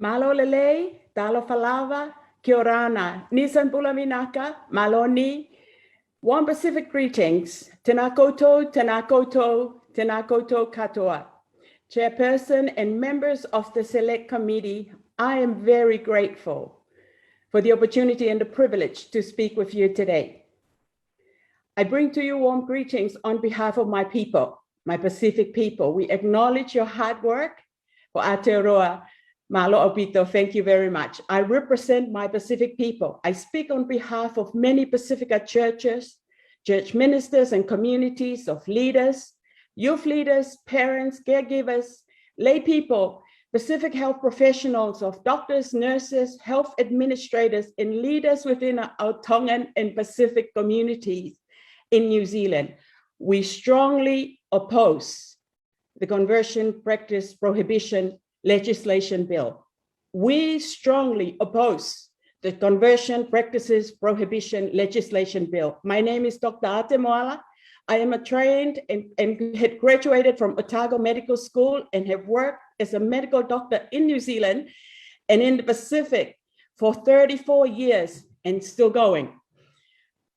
Malo lele, talo falava, kiorana, nisan bulaminaka, maloni. One Pacific greetings. Tenakoto, tenakoto, tenakoto katoa. Chairperson and members of the Select Committee, I am very grateful for the opportunity and the privilege to speak with you today. I bring to you warm greetings on behalf of my people, my Pacific people. We acknowledge your hard work for Aotearoa. Malo Opito, thank you very much. I represent my Pacific people. I speak on behalf of many Pacifica churches, church ministers and communities of leaders, youth leaders, parents, caregivers, lay people, Pacific health professionals of doctors, nurses, health administrators, and leaders within our Tongan and Pacific communities in New Zealand. We strongly oppose the conversion practice prohibition legislation bill. We strongly oppose the conversion practices prohibition legislation bill. My name is Dr. Ate Moala. I am a trained and had graduated from Otago Medical School and have worked as a medical doctor in New Zealand and in the Pacific for 34 years and still going.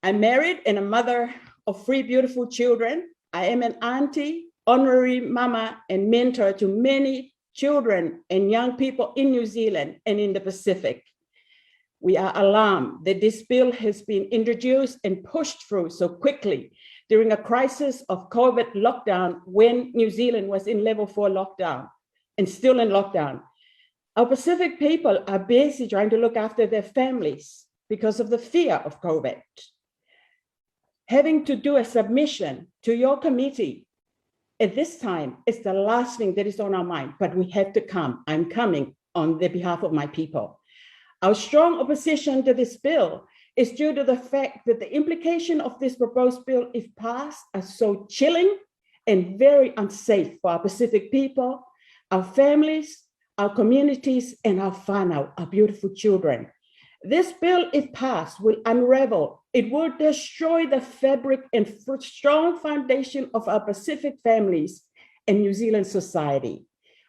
I'm married and a mother of 3 beautiful children. I am an auntie, honorary mama, and mentor to many children and young people in New Zealand and in the Pacific. We are alarmed that this bill has been introduced and pushed through so quickly during a crisis of COVID lockdown when New Zealand was in level 4 lockdown and still in lockdown. Our Pacific people are busy trying to look after their families because of the fear of COVID. Having to do a submission to your committee at this time is the last thing that is on our mind, but we have to come. I'm coming on the behalf of my people. Our strong opposition to this bill is due to the fact that the implication of this proposed bill, if passed, are so chilling and very unsafe for our Pacific people, our families, our communities, and our whānau, our beautiful children. This bill, if passed, will unravel. It will destroy the fabric and strong foundation of our Pacific families and New Zealand society.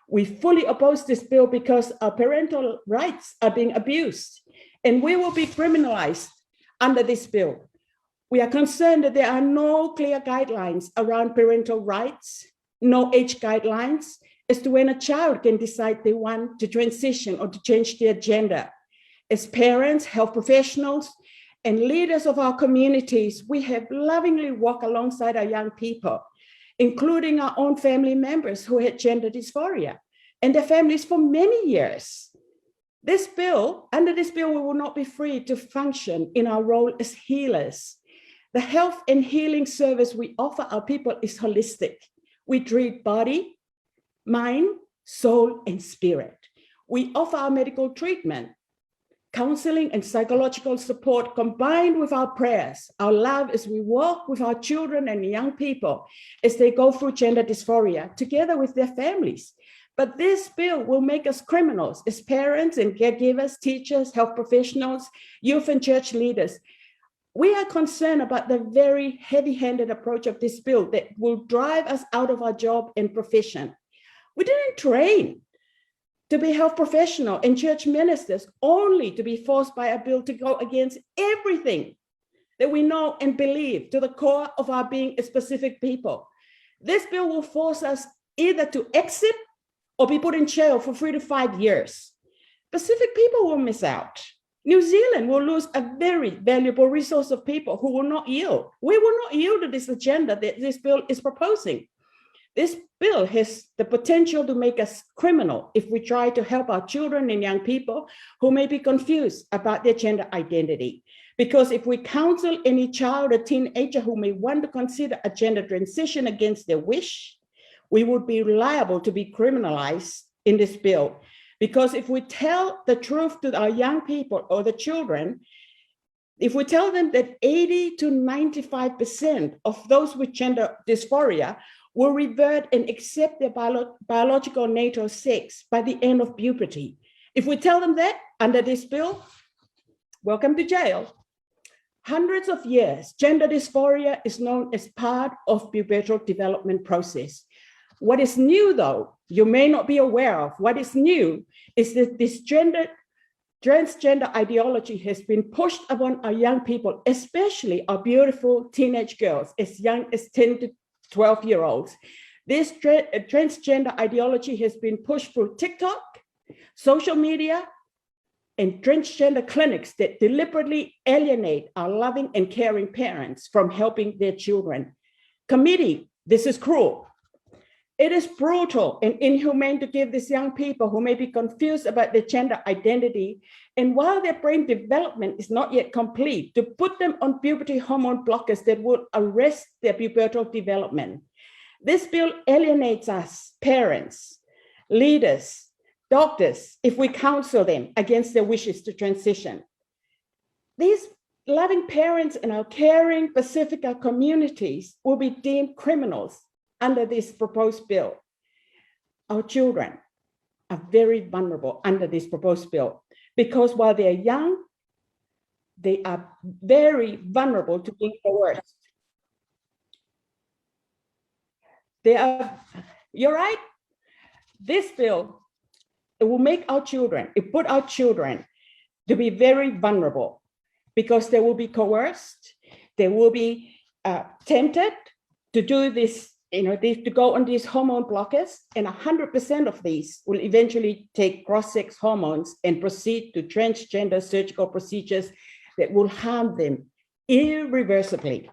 We fully oppose this bill because our parental rights are being abused and we will be criminalized under this bill. We are concerned that there are no clear guidelines around parental rights, no age guidelines as to when a child can decide they want to transition or to change their gender. As parents, health professionals, and leaders of our communities, we have lovingly walked alongside our young people, including our own family members who had gender dysphoria and their families for many years. Under this bill, we will not be free to function in our role as healers. The health and healing service we offer our people is holistic. We treat body, mind, soul, and spirit. We offer our medical treatment, counseling and psychological support combined with our prayers, our love as we walk with our children and young people as they go through gender dysphoria together with their families. But this bill will make us criminals as parents and caregivers, teachers, health professionals, youth and church leaders. We are concerned about the very heavy-handed approach of this bill that will drive us out of our job and profession. We didn't train to be health professional and church ministers only to be forced by a bill to go against everything that we know and believe to the core of our being as Pacific people. This bill will force us either to exit or be put in jail for 3 to 5 years. Pacific people will miss out. New Zealand will lose a very valuable resource of people who will not yield. We will not yield to this agenda that this bill is proposing. This bill has the potential to make us criminal if we try to help our children and young people who may be confused about their gender identity. Because if we counsel any child or teenager who may want to consider a gender transition against their wish, we would be liable to be criminalized in this bill. Because if we tell the truth to our young people or the children, if we tell them that 80 to 95% of those with gender dysphoria will revert and accept their biological natal sex by the end of puberty. If we tell them that under this bill, welcome to jail. Hundreds of years, gender dysphoria is known as part of pubertal development process. What is new, though, you may not be aware of, what is new is that this transgender ideology has been pushed upon our young people, especially our beautiful teenage girls, as young as 10 to 12-year-olds. This transgender ideology has been pushed through TikTok, social media, and transgender clinics that deliberately alienate our loving and caring parents from helping their children. Committee, this is cruel. It is brutal and inhumane to give these young people who may be confused about their gender identity, and while their brain development is not yet complete, to put them on puberty hormone blockers that will arrest their pubertal development. This bill alienates us, parents, leaders, doctors, if we counsel them against their wishes to transition. These loving parents and our caring Pacifica communities will be deemed criminals under this proposed bill. Our children are very vulnerable under this proposed bill because while they're young, they are very vulnerable to being coerced. You're right. This bill, it will make our children, it put our children to be very vulnerable because they will be coerced, they will be tempted to do this, to go on these hormone blockers, and 100% of these will eventually take cross-sex hormones and proceed to transgender surgical procedures that will harm them irreversibly,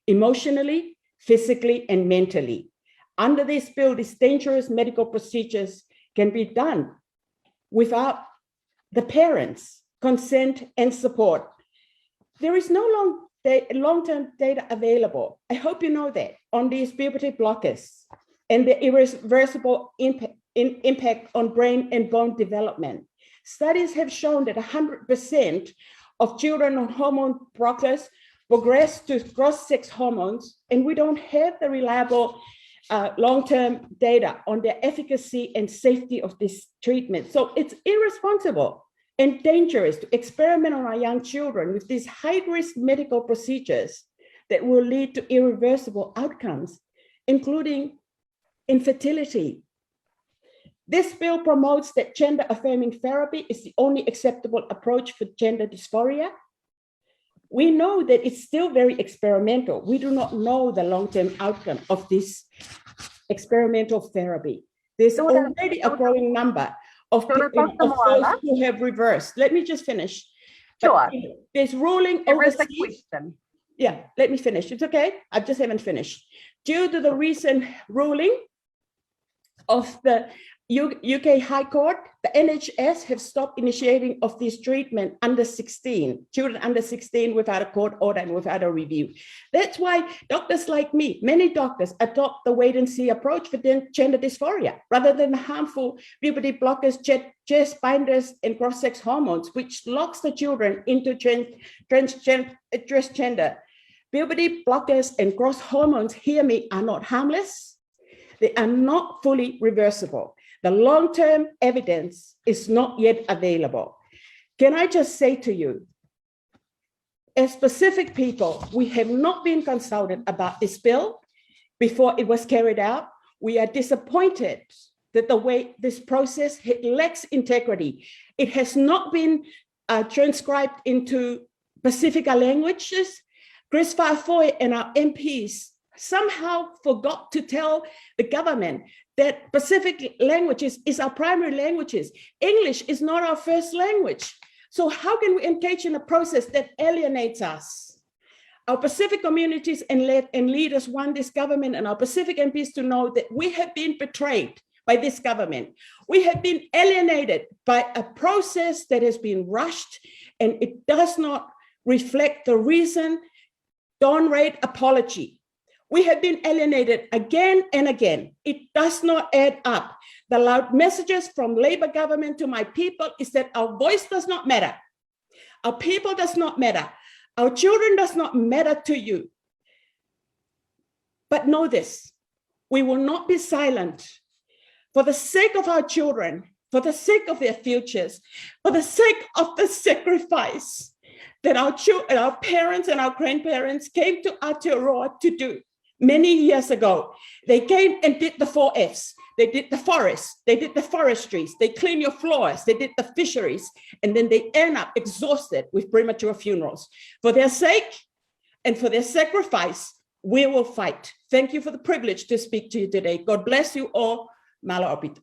emotionally, physically, and mentally. Under this bill, these dangerous medical procedures can be done without the parents' consent and support. There is no long-term data available. I hope you know that on these puberty blockers and the irreversible impact on brain and bone development. Studies have shown that 100% of children on hormone blockers progress to cross-sex hormones, and we don't have the reliable long-term data on the efficacy and safety of this treatment. So it's irresponsible and dangerous to experiment on our young children with these high-risk medical procedures that will lead to irreversible outcomes, including infertility. This bill promotes that gender-affirming therapy is the only acceptable approach for gender dysphoria. We know that it's still very experimental. We do not know the long-term outcome of this experimental therapy. There's already a growing number of those who have reversed. Let me just finish. Sure. There's ruling overseas. Yeah, let me finish. It's okay. I just haven't finished. Due to the recent ruling of the UK High Court, the NHS have stopped initiating of this treatment under 16, children under 16 without a court order and without a review. That's why doctors like me, many doctors adopt the wait and see approach for gender dysphoria rather than harmful puberty blockers, chest binders, and cross-sex hormones, which locks the children into transgender. Puberty blockers and cross hormones, hear me, are not harmless. They are not fully reversible. The long-term evidence is not yet available. Can I just say to you, as Pacific people, we have not been consulted about this bill before it was carried out. We are disappointed that the way this process lacks integrity. It has not been transcribed into Pacifica languages. Chris Fafoy and our MPs somehow forgot to tell the government that Pacific languages is our primary languages. English is not our first language. So how can we engage in a process that alienates us? Our Pacific communities and leaders want this government and our Pacific MPs to know that we have been betrayed by this government. We have been alienated by a process that has been rushed, and it does not reflect the recent dawn raid apology. We have been alienated again and again. It does not add up. The loud messages from Labour government to my people is that our voice does not matter. Our people does not matter. Our children does not matter to you. But know this, we will not be silent. For the sake of our children, for the sake of their futures, for the sake of the sacrifice that our parents and our grandparents came to Aotearoa to do. many years ago. They came and did the 4 Fs. They did the forests, they did the forestries, they clean your floors, they did the fisheries, and then they end up exhausted with premature funerals. For their sake and for their sacrifice, we will fight. Thank you for the privilege to speak to you today. God bless you all. Malo Opit.